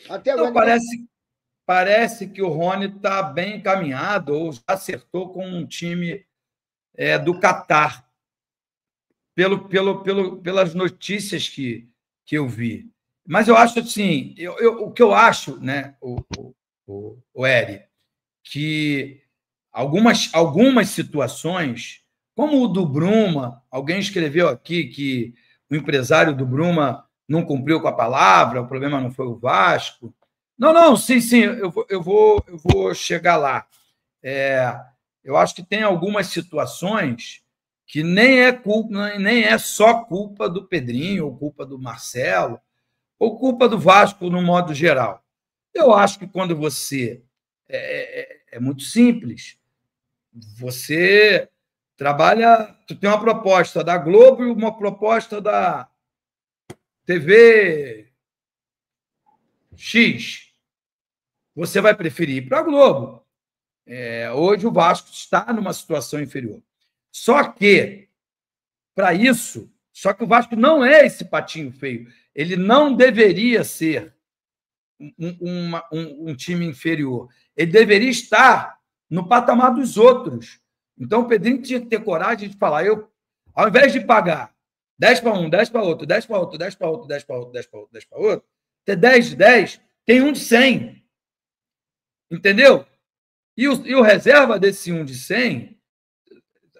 Até agora. Então, parece que o Rony está bem encaminhado, ou já acertou com um time do Catar, pelas notícias que eu vi. Mas eu acho assim, o que eu acho, né, o Eri, que algumas situações, como o do Bruma, alguém escreveu aqui que o empresário do Bruma não cumpriu com a palavra, o problema não foi o Vasco. Não, sim, eu vou chegar lá. Eu acho que tem algumas situações que nem é só culpa do Pedrinho, ou culpa do Marcelo, ou culpa do Vasco no modo geral. Eu acho que quando você é muito simples, você trabalha, tu tem uma proposta da Globo e uma proposta da TV X. Você vai preferir ir para a Globo. Hoje o Vasco está numa situação inferior. Só que o Vasco não é esse patinho feio. Ele não deveria ser um time inferior. Ele deveria estar no patamar dos outros. Então, o Pedrinho tinha que ter coragem de falar: ao invés de pagar 10 para um, 10 para outro, 10 para outro, 10 para outro, 10 para outro, 10 para outro, 10 para outro, ter 10 de 10, tem um de 100. Entendeu? E o reserva desse um de 100,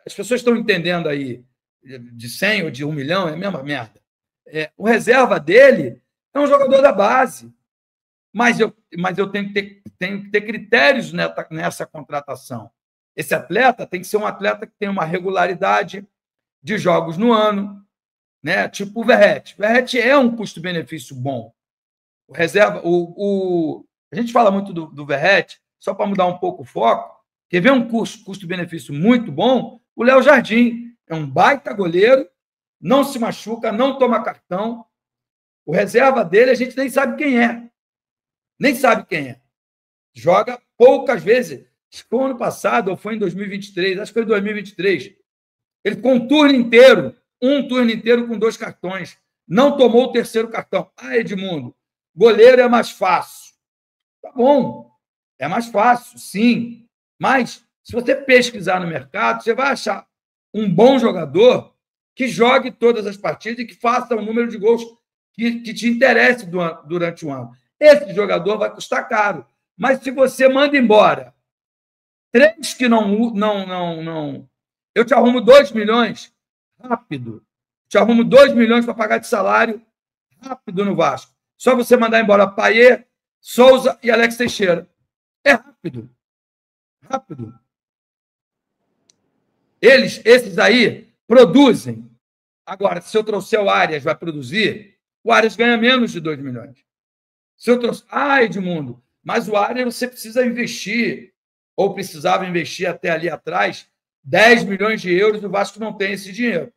as pessoas estão entendendo aí, de 100 ou de 1 milhão, é a mesma merda. O reserva dele é um jogador da base. Mas eu tenho que ter critérios nessa contratação. Esse atleta tem que ser um atleta que tem uma regularidade de jogos no ano, né? Tipo o Verratti. O Verratti é um custo-benefício bom. O reserva, a gente fala muito do Verratti, só para mudar um pouco o foco. Quer ver um custo-benefício muito bom? O Léo Jardim é um baita goleiro, não se machuca, não toma cartão. O reserva dele a gente nem sabe quem é. Nem sabe quem é. Joga poucas vezes. Acho que foi ano passado ou foi em 2023. Acho que foi em 2023. Ele ficou um turno inteiro com 2 cartões. Não tomou o terceiro cartão. Edmundo, goleiro é mais fácil. Tá bom. É mais fácil, sim. Mas, se você pesquisar no mercado, você vai achar um bom jogador que jogue todas as partidas e que faça o número de gols que te interesse durante o ano. Esse jogador vai custar caro. Mas se você manda embora 3 que não. Eu te arrumo 2 milhões rápido. Te arrumo 2 milhões para pagar de salário rápido no Vasco. Só você mandar embora Payet, Souza e Alex Teixeira. É rápido. Rápido. Esses aí, produzem. Agora, se eu trouxer o Arias, vai produzir, o Arias ganha menos de 2 milhões. Se eu trouxer... Edmundo, mas o Arias você precisa investir, ou precisava investir até ali atrás, 10 milhões de euros, o Vasco não tem esse dinheiro.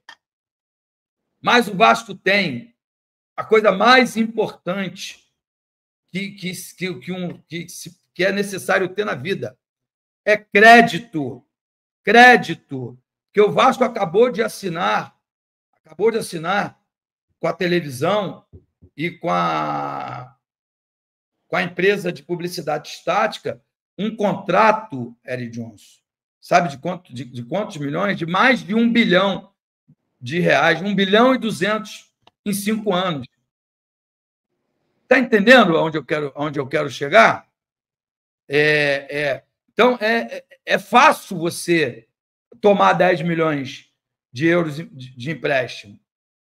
Mas o Vasco tem a coisa mais importante que é necessário ter na vida. É crédito. Crédito. Que o Vasco acabou de assinar com a televisão e com a empresa de publicidade estática um contrato, Eric Johnson. Sabe de quantos milhões? De mais de 1 bilhão de reais, 1 bilhão e 200 em 5 anos. Está entendendo onde eu quero chegar? Então, é fácil você tomar 10 milhões de euros de empréstimo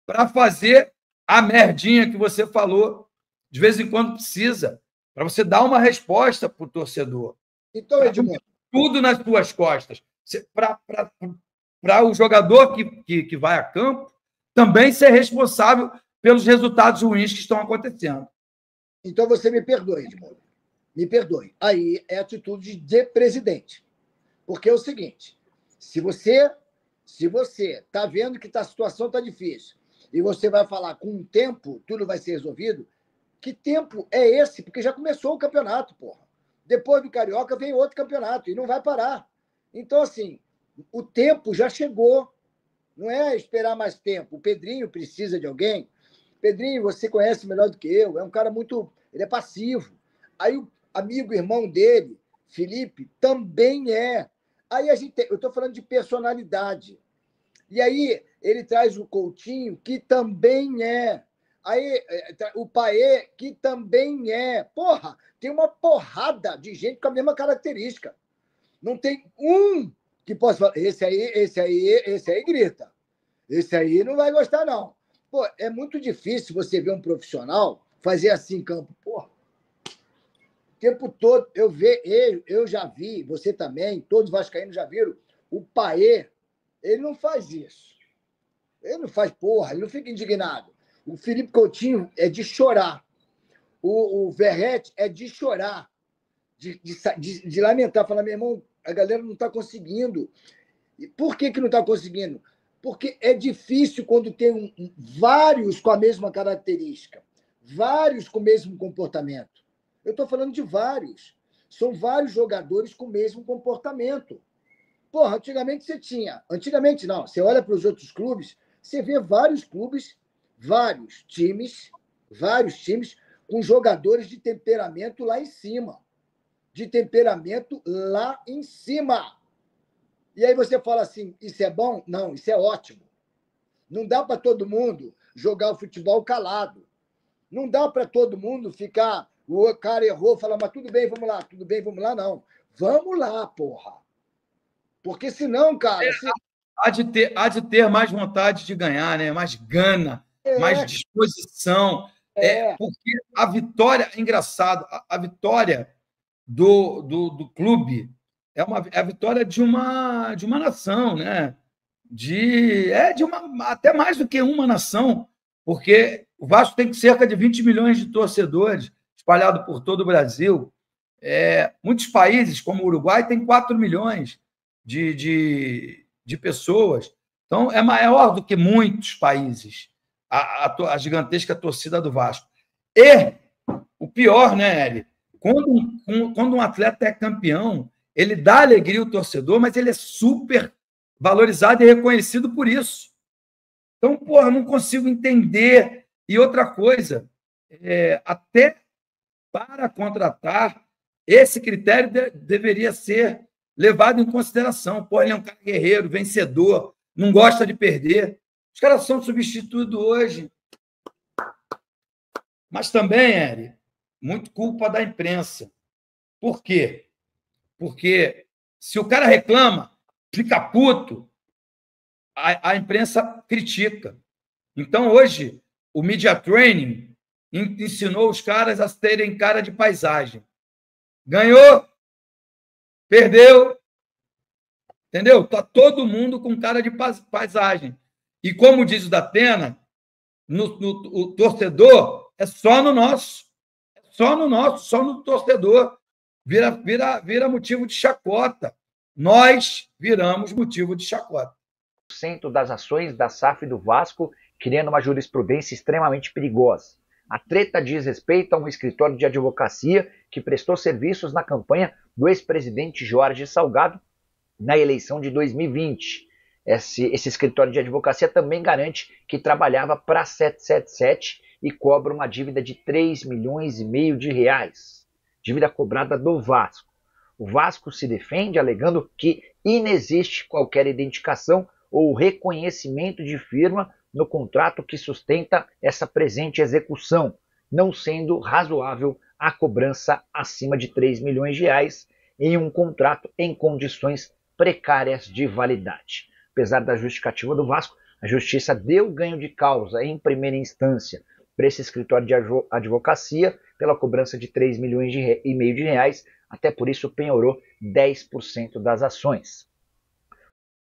para fazer a merdinha que você falou. De vez em quando precisa, para você dar uma resposta para o torcedor. Então, Edmundo, tudo nas suas costas. Para o jogador que vai a campo também ser responsável pelos resultados ruins que estão acontecendo. Então, você me perdoe, Edmundo. Me perdoe. Aí é atitude de presidente. Porque é o seguinte, se você está vendo que a situação está difícil e você vai falar com o tempo, tudo vai ser resolvido, que tempo é esse? Porque já começou o campeonato, porra. Depois do Carioca vem outro campeonato e não vai parar. Então, assim, o tempo já chegou. Não é esperar mais tempo. O Pedrinho precisa de alguém. Pedrinho, você conhece melhor do que eu. É um cara muito Ele é passivo. Aí o amigo, irmão dele, Felipe, também é. Aí eu estou falando de personalidade. E aí ele traz o Coutinho, que também é. Aí o Paê, que também é. Porra, tem uma porrada de gente com a mesma característica. Não tem um que possa falar, esse aí grita. Esse aí não vai gostar, não. Pô, é muito difícil você ver um profissional fazer assim em campo. Porra, o tempo todo eu já vi, você também, todos os vascaínos já viram, o Paê, ele não faz isso. Ele não faz porra, ele não fica indignado. O Felipe Coutinho é de chorar. O Verratti é de chorar, de lamentar, falar, meu irmão, a galera não está conseguindo. E por que não está conseguindo? Porque é difícil quando tem vários com a mesma característica, vários com o mesmo comportamento. Eu estou falando de vários. São vários jogadores com o mesmo comportamento. Porra, antigamente você tinha. Antigamente não. Você olha para os outros clubes, você vê vários clubes, vários times com jogadores de temperamento lá em cima. De temperamento lá em cima. E aí você fala assim, isso é bom? Não, isso é ótimo. Não dá para todo mundo jogar o futebol calado. Não dá para todo mundo ficar, o cara errou, falar, mas tudo bem, vamos lá, não. Vamos lá, porra. Porque senão, cara... Há de ter mais vontade de ganhar, né? Mais gana, mais disposição. Porque a vitória, é engraçado, a vitória do clube é a vitória de uma nação, né? Até mais do que uma nação, porque o Vasco tem cerca de 20 milhões de torcedores espalhados por todo o Brasil. Muitos países, como o Uruguai, tem 4 milhões de pessoas. Então, é maior do que muitos países a gigantesca torcida do Vasco. E o pior, né, Eli? Quando um atleta é campeão, ele dá alegria ao torcedor, mas ele é super valorizado e reconhecido por isso. Então, porra, não consigo entender. E outra coisa, até para contratar, esse critério deveria ser levado em consideração. Pô, ele é um cara guerreiro, vencedor, não gosta de perder. Os caras são substituídos hoje. Mas também, Eri, muito culpa da imprensa. Por quê? Porque se o cara reclama, fica puto, a imprensa critica. Então, hoje, o Media Training ensinou os caras a terem cara de paisagem. Ganhou, perdeu, entendeu? Está todo mundo com cara de paisagem. E como diz o Datena, o torcedor é só no nosso. Só no torcedor. Vira motivo de chacota. Nós viramos motivo de chacota. Das ações da SAF do Vasco, criando uma jurisprudência extremamente perigosa. A treta diz respeito a um escritório de advocacia que prestou serviços na campanha do ex-presidente Jorge Salgado na eleição de 2020. Esse escritório de advocacia também garante que trabalhava para a 777 e cobra uma dívida de 3 milhões e meio de reais. Dívida cobrada do Vasco. O Vasco se defende alegando que inexiste qualquer identificação ou reconhecimento de firma no contrato que sustenta essa presente execução, não sendo razoável a cobrança acima de 3 milhões de reais em um contrato em condições precárias de validade. Apesar da justificativa do Vasco, a Justiça deu ganho de causa em primeira instância para esse escritório de advocacia pela cobrança de 3 milhões e meio de reais, até por isso penhorou 10% das ações.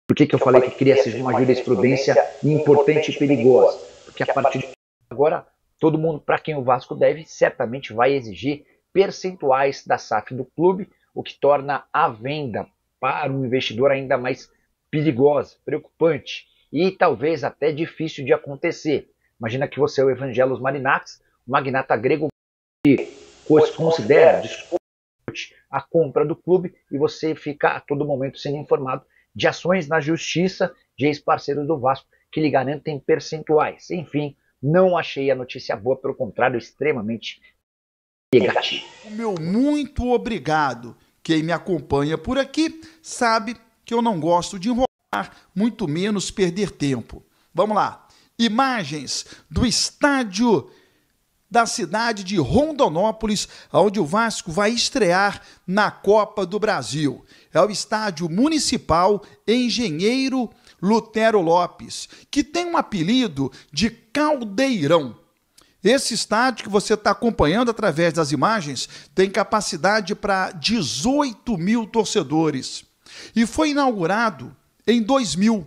Por que eu falei que cria-se uma jurisprudência importante e perigosa? Porque a partir de agora, todo mundo para quem o Vasco deve certamente vai exigir percentuais da SAF do clube, o que torna a venda para um investidor ainda mais perigosa, preocupante e talvez até difícil de acontecer. Imagina que você é o Evangelos Marinakis, um magnata grego que considera, discute a compra do clube e você fica a todo momento sendo informado de ações na justiça de ex-parceiros do Vasco que lhe garantem percentuais. Enfim, não achei a notícia boa, pelo contrário, extremamente negativo. O meu muito obrigado. Quem me acompanha por aqui sabe que eu não gosto de enrolar, muito menos perder tempo. Vamos lá. Imagens do estádio da cidade de Rondonópolis, onde o Vasco vai estrear na Copa do Brasil. É o estádio municipal Engenheiro Lutero Lopes, que tem um apelido de Caldeirão. Esse estádio que você está acompanhando através das imagens tem capacidade para 18 mil torcedores e foi inaugurado em 2000.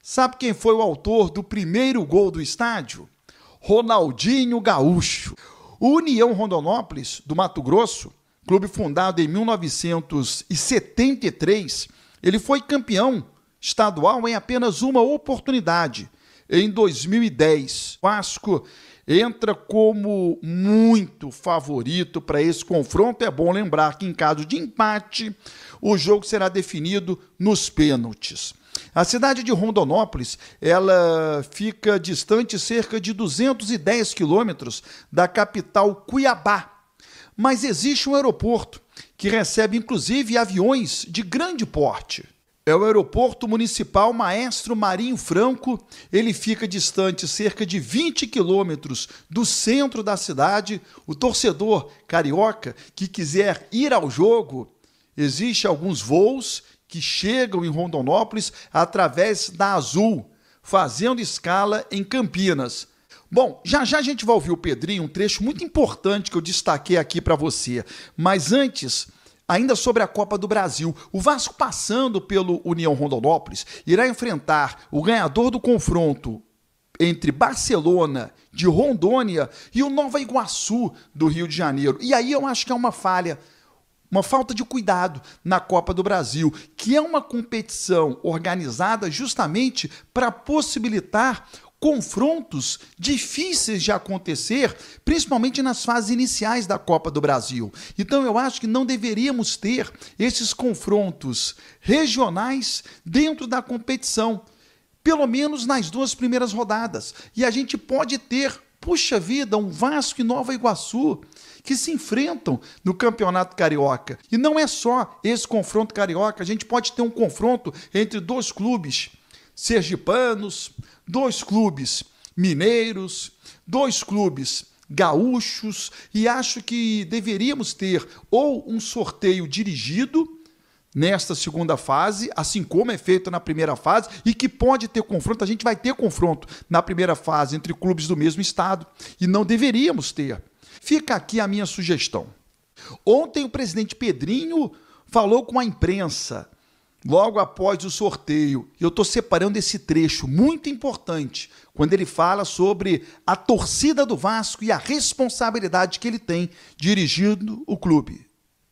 Sabe quem foi o autor do primeiro gol do estádio? Ronaldinho Gaúcho. O União Rondonópolis, do Mato Grosso, clube fundado em 1973, ele foi campeão estadual em apenas uma oportunidade, em 2010. O Vasco entra como muito favorito para esse confronto. É bom lembrar que, em caso de empate, o jogo será definido nos pênaltis. A cidade de Rondonópolis, ela fica distante cerca de 210 quilômetros da capital Cuiabá. Mas existe um aeroporto que recebe, inclusive, aviões de grande porte. É o aeroporto municipal Maestro Marinho Franco. Ele fica distante cerca de 20 quilômetros do centro da cidade. O torcedor carioca que quiser ir ao jogo, existem alguns voos que chegam em Rondonópolis através da Azul, fazendo escala em Campinas. Bom, já já a gente vai ouvir o Pedrinho, um trecho muito importante que eu destaquei aqui para você. Mas antes, ainda sobre a Copa do Brasil, o Vasco, passando pelo União Rondonópolis, irá enfrentar o ganhador do confronto entre Barcelona de Rondônia e o Nova Iguaçu do Rio de Janeiro. E aí eu acho que é uma falha, uma falta de cuidado na Copa do Brasil, que é uma competição organizada justamente para possibilitar confrontos difíceis de acontecer, principalmente nas fases iniciais da Copa do Brasil. Então eu acho que não deveríamos ter esses confrontos regionais dentro da competição, pelo menos nas duas primeiras rodadas. E a gente pode ter, puxa vida, um Vasco e Nova Iguaçu que se enfrentam no Campeonato Carioca. E não é só esse confronto carioca, a gente pode ter um confronto entre dois clubes sergipanos, dois clubes mineiros, dois clubes gaúchos, e acho que deveríamos ter ou um sorteio dirigido nesta segunda fase, assim como é feito na primeira fase, e que pode ter confronto, a gente vai ter confronto na primeira fase entre clubes do mesmo estado, e não deveríamos ter. Fica aqui a minha sugestão. Ontem o presidente Pedrinho falou com a imprensa, logo após o sorteio. Eu estou separando esse trecho muito importante, quando ele fala sobre a torcida do Vasco e a responsabilidade que ele tem dirigindo o clube.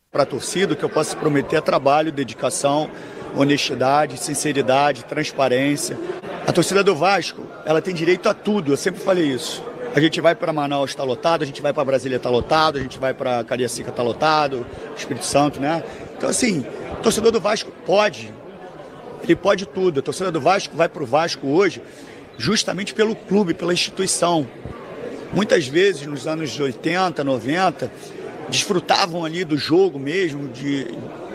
Para a torcida, o que eu posso prometer é trabalho, dedicação, honestidade, sinceridade, transparência. A torcida do Vasco, ela tem direito a tudo, eu sempre falei isso. A gente vai para Manaus, está lotado, a gente vai para Brasília, está lotado, a gente vai para Cariacica, está lotado, Espírito Santo, né? Então, assim, o torcedor do Vasco pode, ele pode tudo. A torcida do Vasco vai para o Vasco hoje justamente pelo clube, pela instituição. Muitas vezes, nos anos 80, 90, desfrutavam ali do jogo mesmo,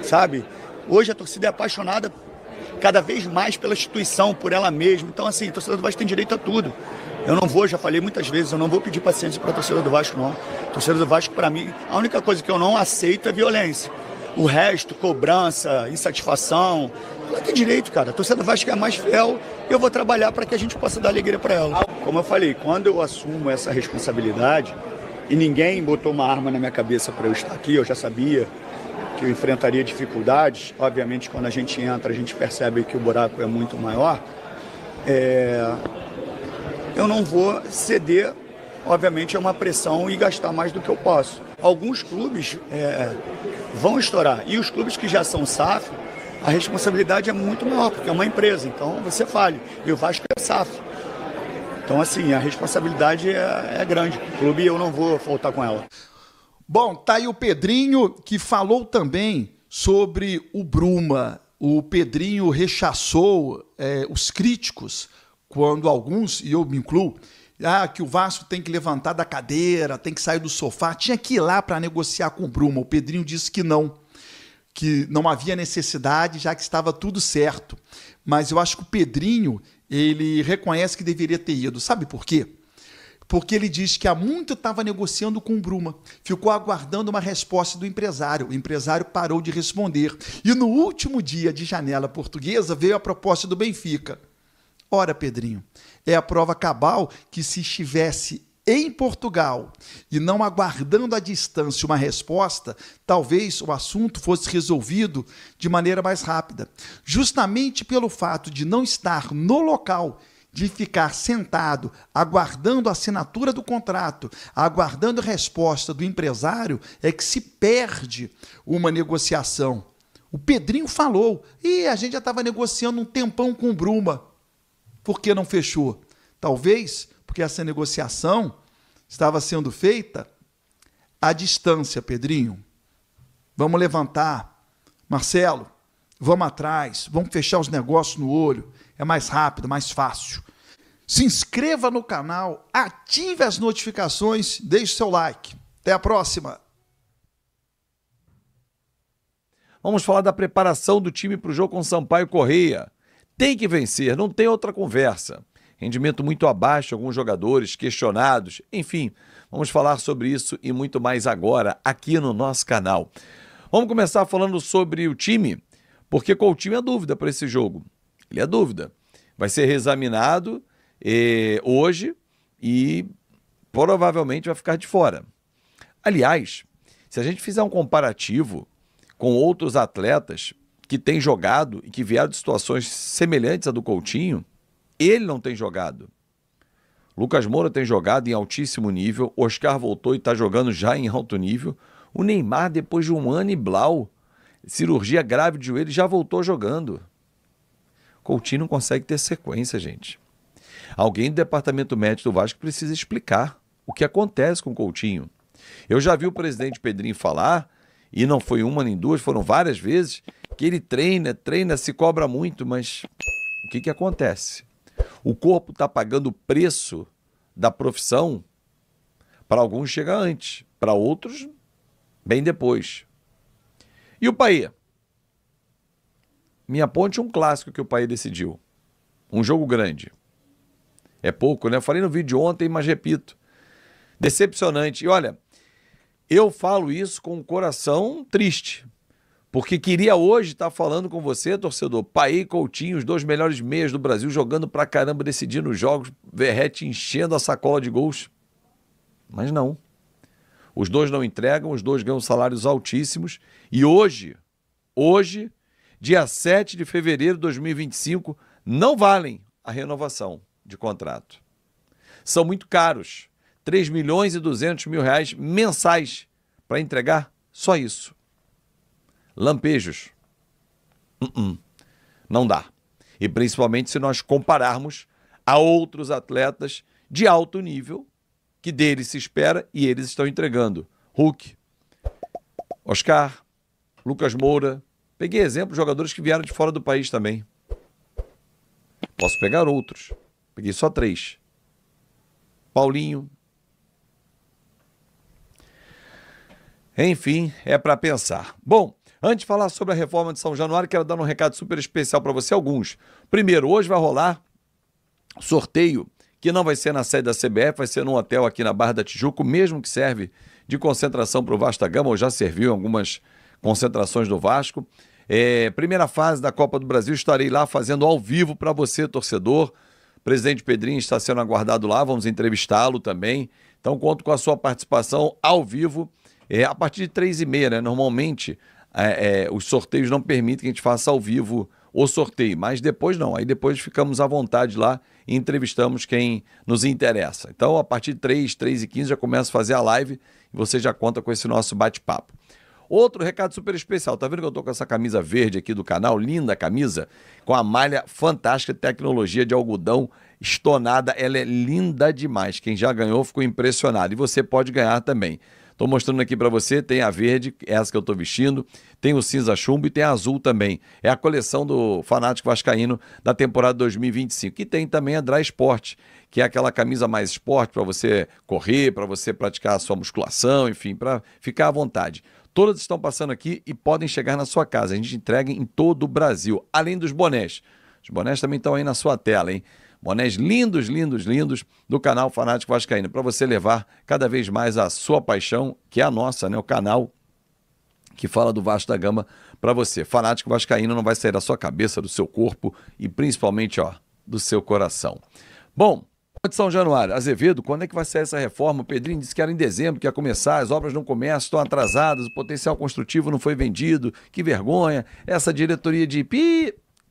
sabe? Hoje a torcida é apaixonada cada vez mais pela instituição, por ela mesma. Então, assim, a torcida do Vasco tem direito a tudo. Eu não vou, já falei muitas vezes, eu não vou pedir paciência para a torcida do Vasco, não. A torcida do Vasco, para mim, a única coisa que eu não aceito é violência. O resto, cobrança, insatisfação, ela tem direito, cara. A torcida do Vasco é a mais fiel e eu vou trabalhar para que a gente possa dar alegria para ela. Como eu falei, quando eu assumo essa responsabilidade e ninguém botou uma arma na minha cabeça para eu estar aqui, eu já sabia que eu enfrentaria dificuldades. Obviamente, quando a gente entra, a gente percebe que o buraco é muito maior. Eu não vou ceder, obviamente, a uma pressão e gastar mais do que eu posso. Alguns clubes vão estourar. E os clubes que já são SAF, a responsabilidade é muito maior, porque é uma empresa. Então, você fale. E o Vasco é SAF. Então, assim, a responsabilidade é grande. O clube, eu não vou faltar com ela. Bom, tá aí o Pedrinho, que falou também sobre o Bruma. O Pedrinho rechaçou os críticos, quando alguns, e eu me incluo, que o Vasco tem que levantar da cadeira, tem que sair do sofá, tinha que ir lá para negociar com o Bruma. O Pedrinho disse que não havia necessidade, já que estava tudo certo. Mas eu acho que o Pedrinho, ele reconhece que deveria ter ido. Sabe por quê? Porque ele diz que há muito estava negociando com o Bruma, ficou aguardando uma resposta do empresário. O empresário parou de responder. E no último dia de janela portuguesa veio a proposta do Benfica. Ora, Pedrinho, é a prova cabal que se estivesse em Portugal e não aguardando à distância uma resposta, talvez o assunto fosse resolvido de maneira mais rápida. Justamente pelo fato de não estar no local, de ficar sentado, aguardando a assinatura do contrato, aguardando a resposta do empresário, é que se perde uma negociação. O Pedrinho falou, a gente já estava negociando um tempão com o Bruma. Por que não fechou? Talvez porque essa negociação estava sendo feita à distância, Pedrinho. Vamos levantar. Marcelo, vamos atrás, vamos fechar os negócios no olho. É mais rápido, mais fácil. Se inscreva no canal, ative as notificações, deixe seu like. Até a próxima. Vamos falar da preparação do time para o jogo com Sampaio Corrêa. Tem que vencer, não tem outra conversa. Rendimento muito abaixo, alguns jogadores questionados. Enfim, vamos falar sobre isso e muito mais agora aqui no nosso canal. Vamos começar falando sobre o time, porque Coutinho é dúvida para esse jogo. Ele é dúvida. Vai ser reexaminado hoje e provavelmente vai ficar de fora. Aliás, se a gente fizer um comparativo com outros atletas que têm jogado e que vieram de situações semelhantes à do Coutinho, ele não tem jogado. Lucas Moura tem jogado em altíssimo nível, Oscar voltou e está jogando já em alto nível. O Neymar, depois de 1 ano e blau, cirurgia grave de joelho, já voltou jogando. Coutinho não consegue ter sequência, gente. Alguém do departamento médico do Vasco precisa explicar o que acontece com o Coutinho. Eu já vi o presidente Pedrinho falar, e não foi uma nem duas, foram várias vezes, que ele treina, se cobra muito, mas o que acontece? O corpo está pagando o preço da profissão. Para alguns chega antes, para outros bem depois. E o Paê? Me aponte um clássico que o Paê decidiu. Um jogo grande. É pouco, né? Eu falei no vídeo ontem, mas repito. Decepcionante. E olha, eu falo isso com o coração triste. Porque queria hoje estar falando com você, torcedor. Paê e Coutinho, os 2 melhores meias do Brasil, jogando pra caramba, decidindo os jogos, Verratti enchendo a sacola de gols. Mas não. Os 2 não entregam, os 2 ganham salários altíssimos. E hoje, dia 7 de fevereiro de 2025, não valem a renovação de contrato. São muito caros. 3 milhões e 200 mil reais mensais para entregar só isso. Lampejos. Não dá. E principalmente se nós compararmos a outros atletas de alto nível que deles se espera e eles estão entregando. Hulk, Oscar, Lucas Moura. Peguei exemplo de jogadores que vieram de fora do país também. Posso pegar outros. Peguei só 3. Paulinho. Enfim, é para pensar. Bom, antes de falar sobre a reforma de São Januário, quero dar um recado super especial para você, alguns. Primeiro, hoje vai rolar sorteio, que não vai ser na sede da CBF, vai ser num hotel aqui na Barra da Tijuca, mesmo que serve de concentração para o Vasco da Gama, ou já serviu em algumas concentrações do Vasco. Primeira fase da Copa do Brasil, estarei lá fazendo ao vivo para você, torcedor. O presidente Pedrinho está sendo aguardado lá, vamos entrevistá-lo também. Então, conto com a sua participação ao vivo, a partir de 3h30, né? Normalmente, os sorteios não permitem que a gente faça ao vivo o sorteio, mas depois não. Aí depois ficamos à vontade lá e entrevistamos quem nos interessa. Então, a partir de 3h15 já começa a fazer a live e você já conta com esse nosso bate-papo. Outro recado super especial, tá vendo que eu tô com essa camisa verde aqui do canal? Linda camisa, com a malha fantástica, tecnologia de algodão estonada, ela é linda demais. Quem já ganhou ficou impressionado e você pode ganhar também. Estou mostrando aqui para você, tem a verde, essa que eu estou vestindo, tem o cinza chumbo e tem a azul também. É a coleção do Fanático Vascaíno da temporada 2025. E tem também a Dry Sport, que é aquela camisa mais esporte para você correr, para você praticar a sua musculação, enfim, para ficar à vontade. Todas estão passando aqui e podem chegar na sua casa. A gente entrega em todo o Brasil, além dos bonés. Os bonés também estão aí na sua tela, hein? Bonés lindos, lindos, lindos do canal Fanático Vascaíno, para você levar cada vez mais a sua paixão, que é a nossa, né? O canal que fala do Vasco da Gama para você. Fanático Vascaíno não vai sair da sua cabeça, do seu corpo e principalmente, ó, do seu coração. Bom, de São Januário, Azevedo, quando é que vai sair essa reforma? O Pedrinho disse que era em dezembro, que ia começar, as obras não começam, estão atrasadas, o potencial construtivo não foi vendido, que vergonha, essa diretoria de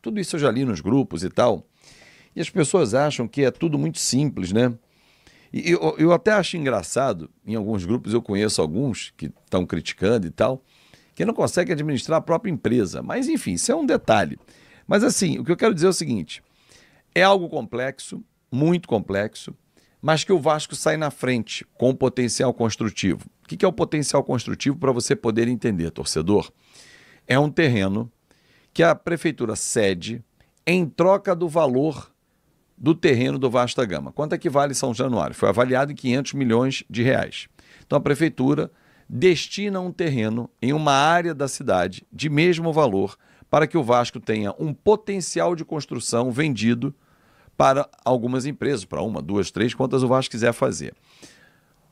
tudo isso eu já li nos grupos e tal. E as pessoas acham que é tudo muito simples, né? E eu até acho engraçado, em alguns grupos eu conheço alguns que estão criticando e tal, que não conseguem administrar a própria empresa. Mas enfim, isso é um detalhe. Mas assim, o que eu quero dizer é o seguinte, é algo complexo, muito complexo, mas que o Vasco sai na frente com o potencial construtivo. O que é o potencial construtivo para você poder entender, torcedor? É um terreno que a prefeitura cede em troca do valor do terreno do Vasco da Gama. Quanto é que vale São Januário? Foi avaliado em 500 milhões de reais. Então a prefeitura destina um terreno em uma área da cidade de mesmo valor para que o Vasco tenha um potencial de construção vendido para algumas empresas, para uma, duas, três, quantas o Vasco quiser fazer.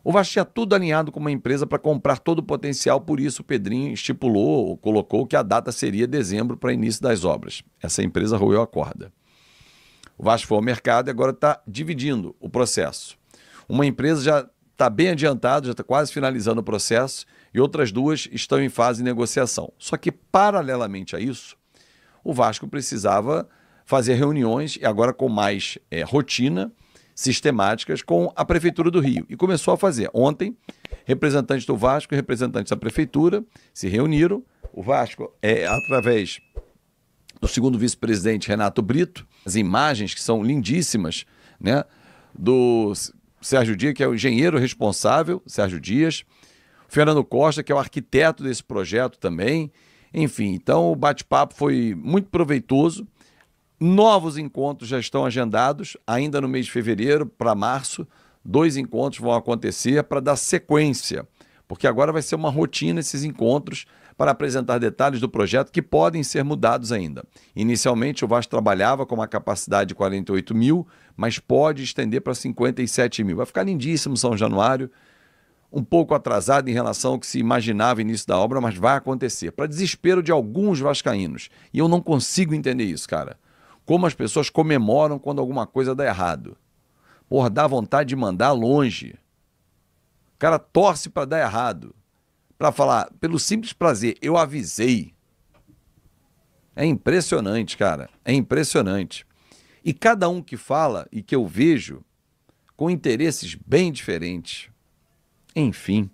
O Vasco tinha tudo alinhado com uma empresa para comprar todo o potencial, por isso o Pedrinho estipulou, colocou que a data seria dezembro para início das obras. Essa empresa roeu a corda. O Vasco foi ao mercado e agora está dividindo o processo. Uma empresa já está bem adiantada, já está quase finalizando o processo, e outras duas estão em fase de negociação. Só que, paralelamente a isso, o Vasco precisava fazer reuniões, e agora com mais rotina, sistemáticas, com a Prefeitura do Rio. E começou a fazer. Ontem, representantes do Vasco e representantes da Prefeitura se reuniram. O Vasco, através do segundo vice-presidente Renato Brito, as imagens que são lindíssimas, né, do Sérgio Dias, que é o engenheiro responsável, Sérgio Dias, Fernando Costa, que é o arquiteto desse projeto também. Enfim, então o bate-papo foi muito proveitoso. Novos encontros já estão agendados, ainda no mês de fevereiro, para março. 2 encontros vão acontecer para dar sequência, porque agora vai ser uma rotina esses encontros para apresentar detalhes do projeto que podem ser mudados ainda. Inicialmente, o Vasco trabalhava com uma capacidade de 48 mil, mas pode estender para 57 mil. Vai ficar lindíssimo São Januário, um pouco atrasado em relação ao que se imaginava no início da obra, mas vai acontecer. Para desespero de alguns vascaínos. E eu não consigo entender isso, cara. Como as pessoas comemoram quando alguma coisa dá errado. Porra, dá vontade de mandar longe. O cara torce para dar errado. Para falar, pelo simples prazer, eu avisei. É impressionante, cara. É impressionante. E cada um que fala e que eu vejo com interesses bem diferentes. Enfim,